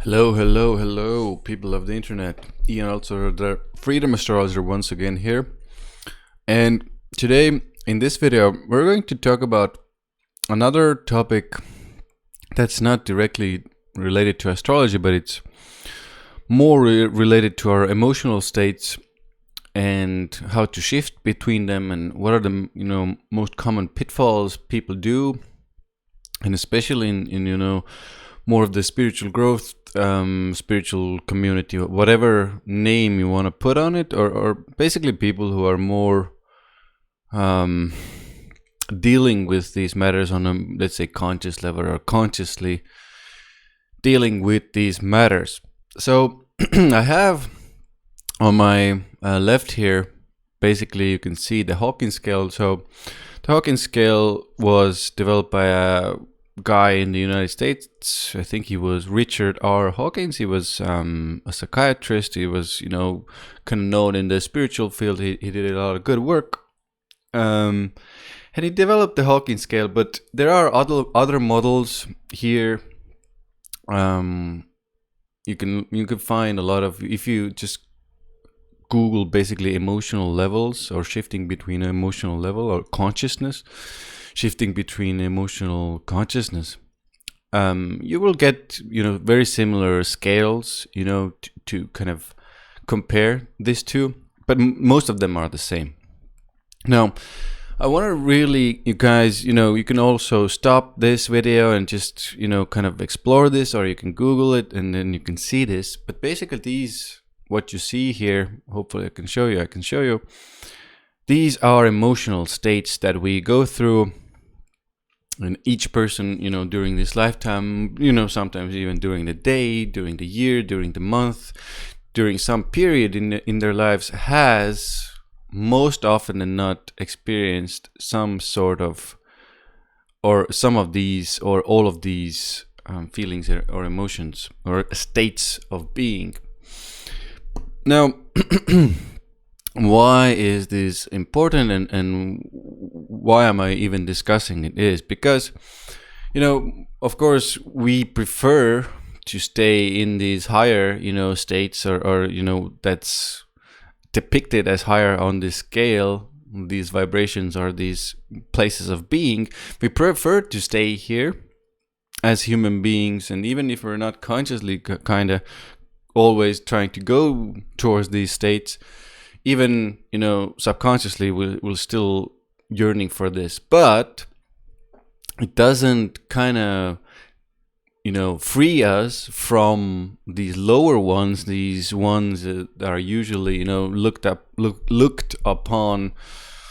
Hello, hello, hello, people of the internet. Ian Altosaar Freedom Astrology once again here. And today, in this video, we're going to talk about another topic that's not directly related to astrology, but it's more related to our emotional states and how to shift between them and what are the most common pitfalls people do, and especially in more of the spiritual growth, spiritual community, whatever name you want to put on it, or basically people who are more dealing with these matters on a, let's say, conscious level, or consciously dealing with these matters. So I have on my left here, basically you can see the Hawkins scale. So the Hawkins scale was developed by a guy in the United States. I think he was Richard R. Hawkins. He was a psychiatrist. He was, kind of known in the spiritual field. He did a lot of good work. And he developed the Hawkins scale, but there are other models here. You can find a lot of, if you just Google basically emotional levels or shifting between emotional level or consciousness, shifting between emotional consciousness, you will get very similar scales to kind of compare these two, but most of them are the same. Now I want to really, you guys, you can also stop this video and just kind of explore this, or you can Google it and then you can see this. But basically what you see here, hopefully I can show you, these are emotional states that we go through in each person, during this lifetime, sometimes even during the day, during the year, during the month, during some period in their lives, has most often than not experienced some sort of, or some of these, or all of these feelings or emotions or states of being. Now, why is this important, and why am I even discussing it? Is because, of course, we prefer to stay in these higher, states, or that's depicted as higher on this scale, these vibrations or these places of being. We prefer to stay here as human beings, and even if we're not consciously kind of always trying to go towards these states, even subconsciously we're still yearning for this, but it doesn't kind of free us from these lower ones, these ones that are usually looked upon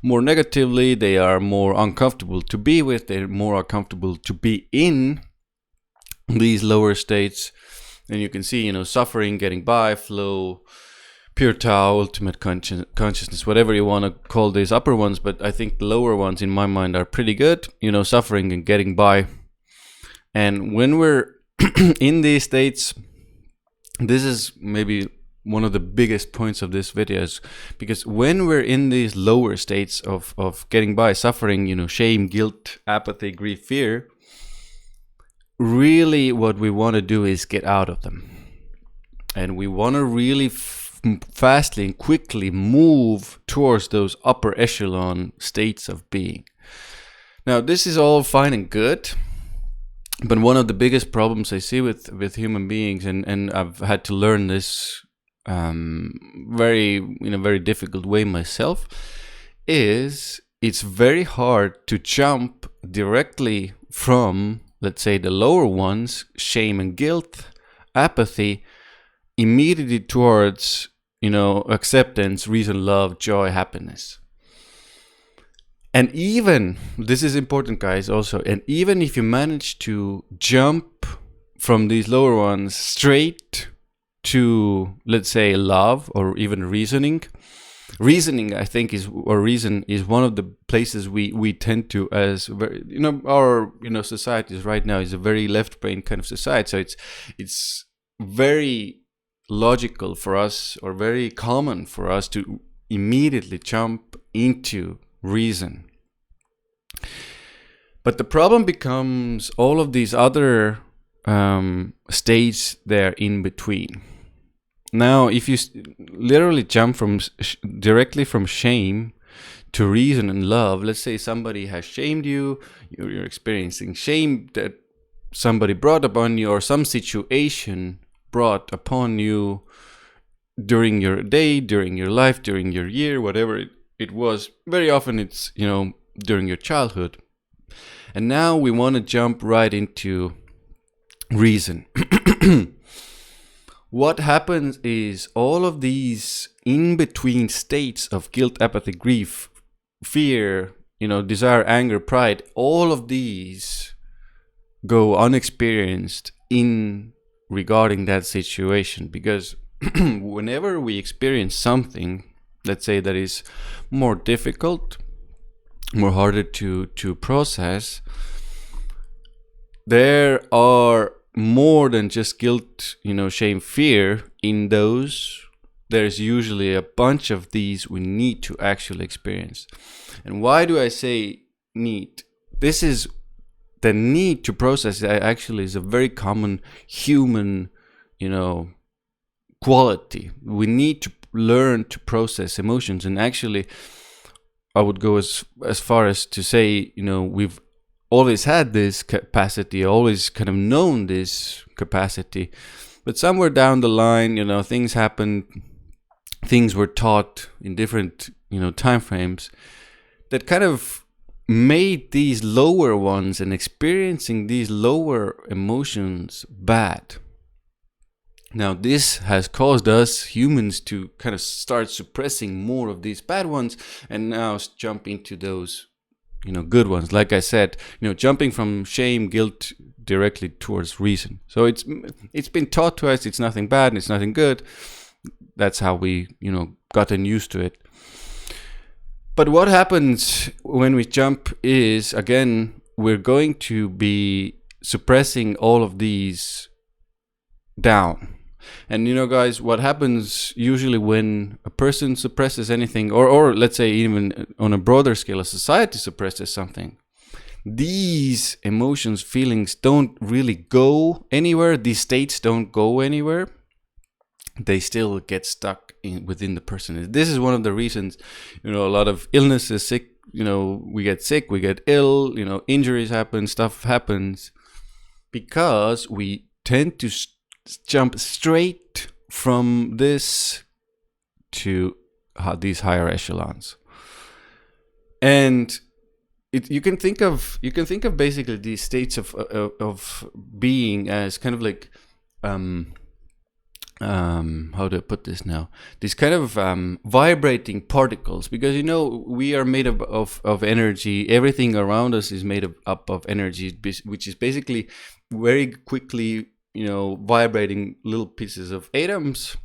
more negatively. They are more uncomfortable to be with, they're more uncomfortable to be in these lower states. And you can see, suffering, getting by, flow, pure Tao, ultimate consciousness, whatever you want to call these upper ones. But I think the lower ones in my mind are pretty good, suffering and getting by. And when we're in these states, this is maybe one of the biggest points of this video, is because when we're in these lower states of getting by, suffering, shame, guilt, apathy, grief, fear, really what we want to do is get out of them. And we want to really fastly and quickly move towards those upper echelon states of being. Now, this is all fine and good, but one of the biggest problems I see with human beings, and I've had to learn this very in a very difficult way myself, is it's very hard to jump directly from, let's say, the lower ones, shame and guilt, apathy, immediately towards, acceptance, reason, love, joy, happiness. And even, this is important, guys, also, and even if you manage to jump from these lower ones straight to, let's say, love or even reasoning, I think reason is one of the places we tend to, as very, our societies right now is a very left brain kind of society. So it's very logical for us, or very common for us, to immediately jump into reason. But the problem becomes all of these other states there in between. Now, if you literally jump from directly from shame to reason and love, let's say somebody has shamed you, you're experiencing shame that somebody brought upon you, or some situation brought upon you during your day, during your life, during your year, whatever it was. Very often it's, during your childhood. And now we want to jump right into reason. What happens is all of these in-between states of guilt, apathy, grief, fear, desire, anger, pride, all of these go unexperienced in regarding that situation, because whenever we experience something, let's say, that is more difficult, more harder to process, there are more than just guilt, shame, fear in those. There's usually a bunch of these we need to actually experience. And why do I say need? This is the need to process. Actually is a very common human, quality. We need to learn to process emotions. And actually, I would go as far as to say, we've always had this capacity, always kind of known this capacity, but somewhere down the line, things happened, things were taught in different, time frames that kind of made these lower ones and experiencing these lower emotions bad. Now, this has caused us humans to kind of start suppressing more of these bad ones and now jump into those good ones. Like I said, jumping from shame, guilt directly towards reason. So it's been taught to us it's nothing bad and it's nothing good. That's how we, gotten used to it. But what happens when we jump is, again, we're going to be suppressing all of these down. And guys, what happens usually when a person suppresses anything, or let's say even on a broader scale, a society suppresses something, these emotions, feelings don't really go anywhere. These states don't go anywhere. They still get stuck within the person. This is one of the reasons, a lot of illnesses, sick, we get sick, we get ill, injuries happen, stuff happens, because we tend to jump straight from this to these higher echelons. And you can think of basically these states of being as kind of like how do I put this now? These kind of vibrating particles, because we are made up of energy. Everything around us is made up of energy, which is basically very quickly vibrating little pieces of atoms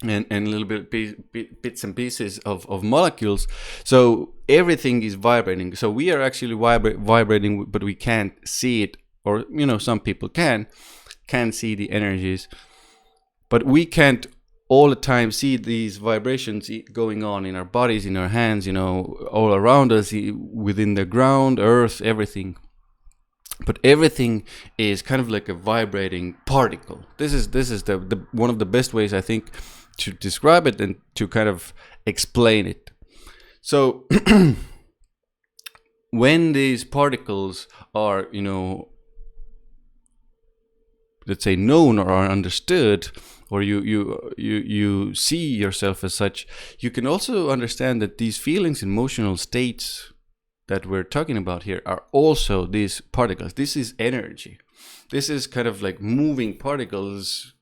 and little bits and pieces of molecules. So everything is vibrating. So we are actually vibrating, but we can't see it, or some people can see the energies, but we can't all the time see these vibrations going on in our bodies, in our hands, all around us, within the ground, earth, everything. But everything is kind of like a vibrating particle. This is the one of the best ways, I think, to describe it and to kind of explain it. So when these particles are, let's say, known or are understood, or you see yourself as such, you can also understand that these feelings, emotional states that we're talking about here are also these particles. This is energy. This is kind of like moving particles.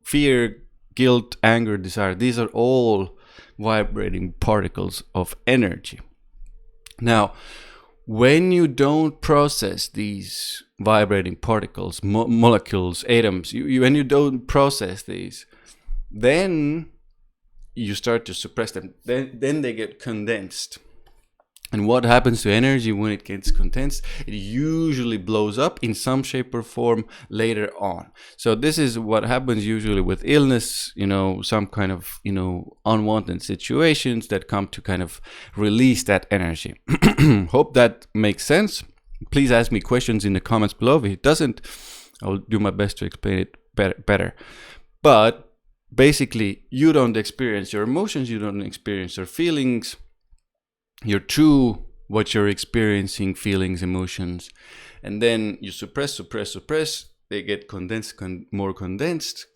Fear, guilt, anger, desire, these are all vibrating particles of energy. Now, when you don't process these vibrating particles, molecules, atoms, when you don't process these, then you start to suppress them. Then they get condensed. And what happens to energy when it gets condensed? It usually blows up in some shape or form later on. So this is what happens usually with illness, some kind of, unwanted situations that come to kind of release that energy. Hope that makes sense. please ask me questions in the comments below. If it doesn't, I'll do my best to explain it better. But basically, you don't experience your emotions, you don't experience your feelings, your true, what you're experiencing, feelings, emotions, and then you suppress, they get condensed, more condensed,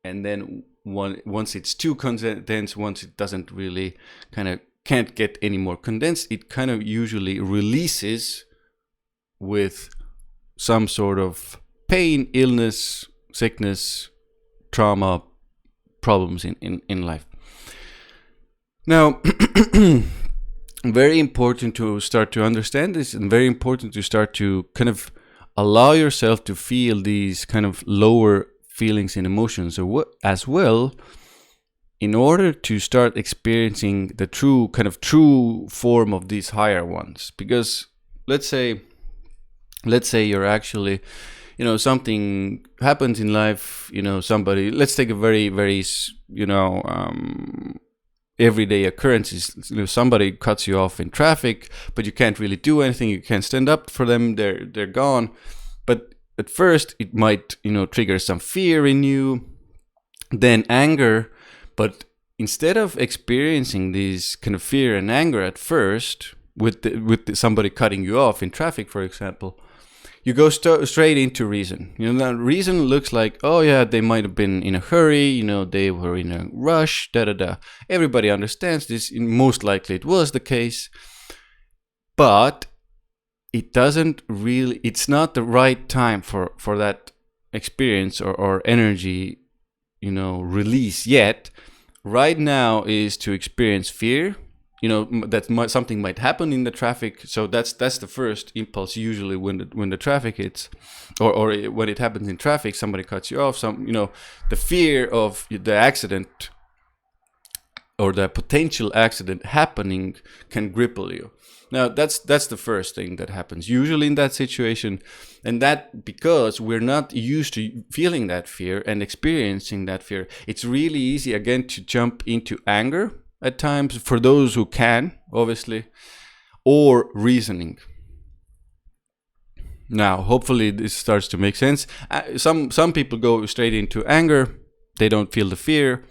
and then once it's too condensed, once it doesn't really can't get any more condensed, it kind of usually releases with some sort of pain, illness, sickness, trauma, problems in life. Now, very important to start to understand this, and very important to start to kind of allow yourself to feel these kind of lower feelings and emotions as well, in order to start experiencing the true form of these higher ones. Because let's say you're actually, something happens in life, somebody, let's take a very, very, everyday occurrences. Somebody cuts you off in traffic, but you can't really do anything. You can't stand up for them. They're gone. But at first it might, trigger some fear in you, then anger. But instead of experiencing these kind of fear and anger at first with somebody cutting you off in traffic, for example, you go straight into reason. That reason looks like, oh yeah, they might have been in a hurry, they were in a rush, Everybody understands this. Most likely it was the case. But it doesn't really, it's not the right time for that experience or energy, release yet. Right now is to experience fear. That something might happen in the traffic. So that's the first impulse usually when the traffic hits, or when it happens in traffic, somebody cuts you off. The fear of the accident or the potential accident happening can cripple you. Now that's the first thing that happens usually in that situation, and that because we're not used to feeling that fear and experiencing that fear, it's really easy again to jump into anger at times, for those who can, obviously, or reasoning. Now, hopefully this starts to make sense. Some people go straight into anger. They don't feel the fear.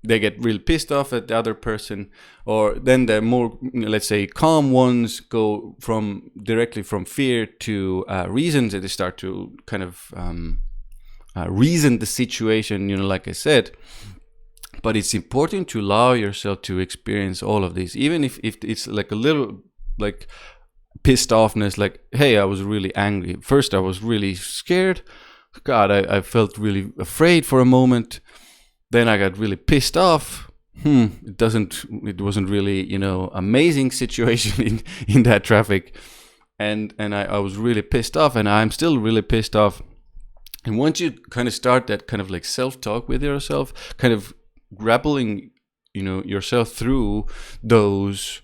They get real pissed off at the other person. Or then the more, let's say, calm ones go directly from fear to reasons, and they start to kind of reason the situation, like I said. But it's important to allow yourself to experience all of these, even if it's like a little like pissed offness, like, hey, I was really angry. First, I was really scared. God, I felt really afraid for a moment. Then I got really pissed off. It wasn't really, amazing situation in that traffic. And I was really pissed off, and I'm still really pissed off. And once you kind of start that kind of like self-talk with yourself, kind of grappling, yourself through those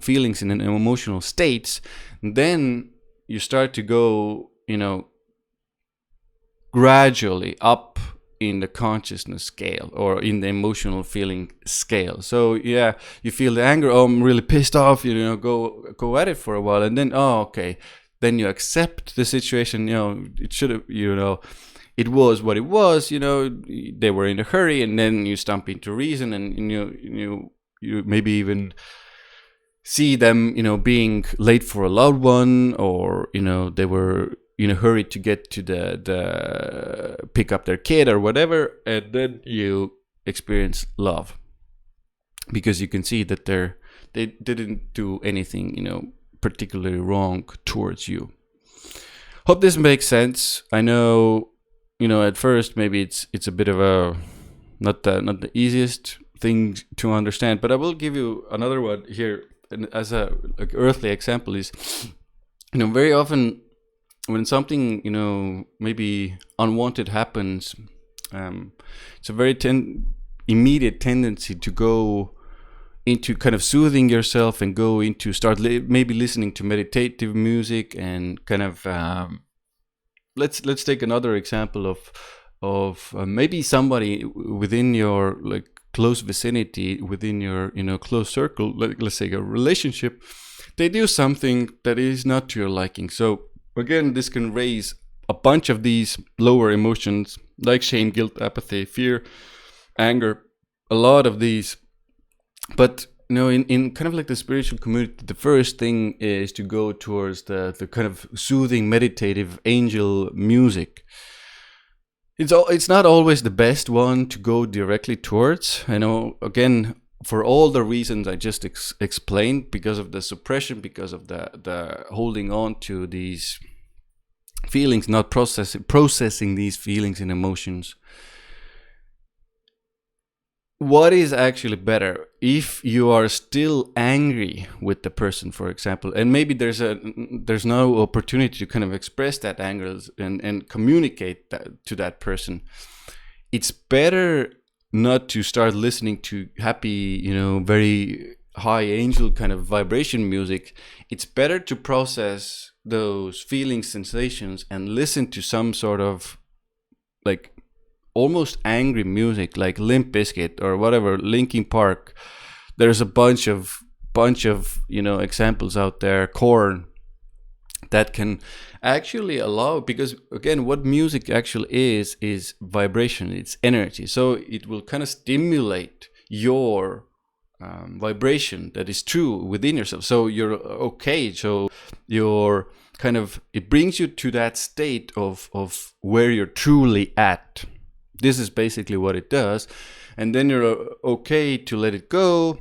feelings and emotional states, then you start to go, gradually up in the consciousness scale or in the emotional feeling scale. So yeah, you feel the anger. Oh, I'm really pissed off. Go at it for a while, and then okay, then you accept the situation. It should have. It was what it was. They were in a hurry, and then you stump into reason, and you maybe even see them, being late for a loved one, or they were in a hurry to get to the pick up their kid or whatever, and then you experience love because you can see that they didn't do anything, particularly wrong towards you. Hope this makes sense. I know, at first maybe it's a bit of a not the easiest thing to understand, but I will give you another one here, and as a earthly example is, very often when something maybe unwanted happens, it's a very immediate tendency to go into kind of soothing yourself and go into start maybe listening to meditative music and kind of let's take another example of maybe somebody within your like close vicinity, within your close circle, let's say a relationship, they do something that is not to your liking. So again, this can raise a bunch of these lower emotions like shame, guilt, apathy, fear, anger, a lot of these. But in kind of like the spiritual community, the first thing is to go towards the kind of soothing, meditative angel music. It's not always the best one to go directly towards. I know, again, for all the reasons I just explained, because of the suppression, because of the holding on to these feelings, not processing these feelings and emotions. What is actually better if you are still angry with the person, for example, and maybe there's no opportunity to kind of express that anger and communicate that to that person? It's better not to start listening to happy, very high angel kind of vibration music. It's better to process those feelings, sensations, and listen to some sort of like almost angry music, like Limp Bizkit or whatever, Linkin Park. There's a bunch of examples out there, Korn, that can actually allow, because again, what music actually is vibration, it's energy. So it will kind of stimulate your vibration that is true within yourself. So you're okay. So you're kind of, it brings you to that state of where you're truly at. This is basically what it does. And then you're okay to let it go,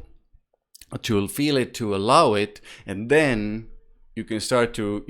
to feel it, to allow it. And then you can start to,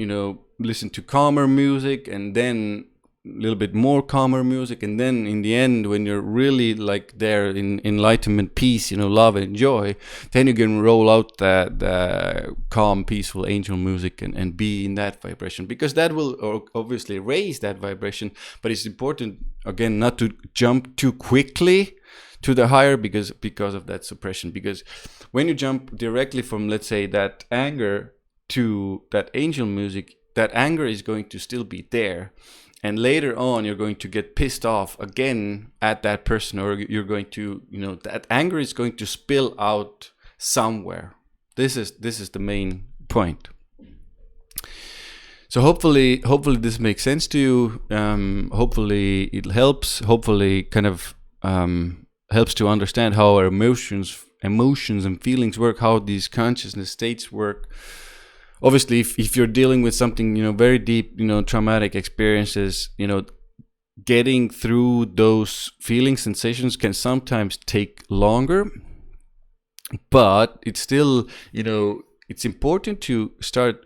listen to calmer music, and then a little bit more calmer music. And then in the end, when you're really like there in enlightenment, peace, love and joy, then you can roll out the calm, peaceful angel music and be in that vibration, because that will obviously raise that vibration. But it's important, again, not to jump too quickly to the higher because of that suppression. Because when you jump directly from, let's say, that anger to that angel music, that anger is going to still be there. And later on, you're going to get pissed off again at that person, or you're going to, that anger is going to spill out somewhere. This is the main point. So hopefully this makes sense to you. Hopefully it helps. Hopefully kind of helps to understand how our emotions and feelings work, how these consciousness states work. Obviously, if you're dealing with something, very deep, traumatic experiences, getting through those feelings, sensations can sometimes take longer. But it's still, it's important to start,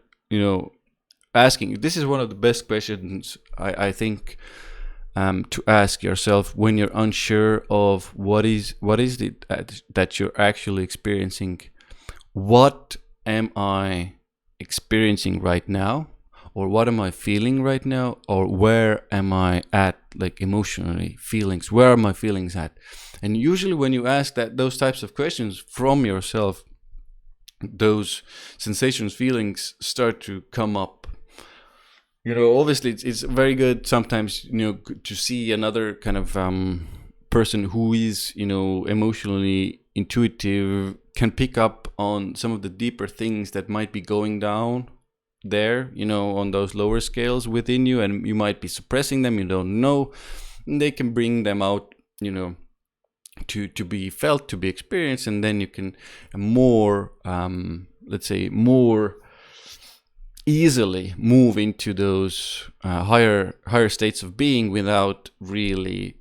asking. This is one of the best questions, I think, to ask yourself when you're unsure of what is it that you're actually experiencing. What am I experiencing right now, or what am I feeling right now, or where am I at, like emotionally, feelings, where are my feelings at? And usually when you ask those types of questions from yourself, those sensations, feelings start to come up. Obviously it's very good sometimes, to see another kind of person who is, emotionally intuitive, can pick up on some of the deeper things that might be going down there, on those lower scales within you, and you might be suppressing them, you don't know. And they can bring them out, to be felt, to be experienced, and then you can more, let's say, more easily move into those higher states of being without really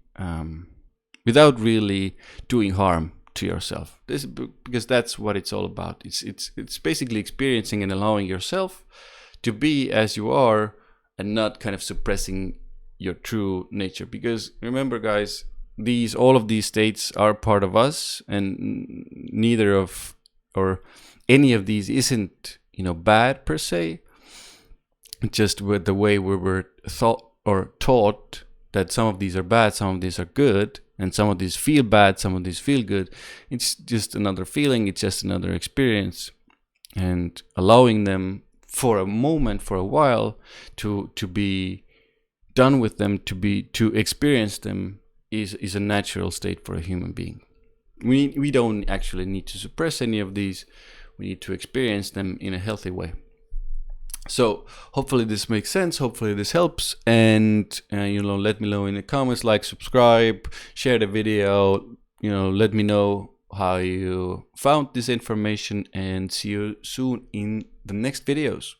doing harm to yourself. Because that's what it's all about. It's basically experiencing and allowing yourself to be as you are, and not kind of suppressing your true nature. Because remember, guys, all of these states are part of us, and neither of, or any of these isn't, bad per se. Just with the way we were taught that some of these are bad, some of these are good, and some of these feel bad, some of these feel good. It's just another feeling, it's just another experience. And allowing them for a moment, for a while, to be done with them, to experience them, is a natural state for a human being. We don't actually need to suppress any of these. We need to experience them in a healthy way. So hopefully this makes sense. Hopefully this helps. And, let me know in the comments, like, subscribe, share the video, let me know how you found this information, and see you soon in the next videos.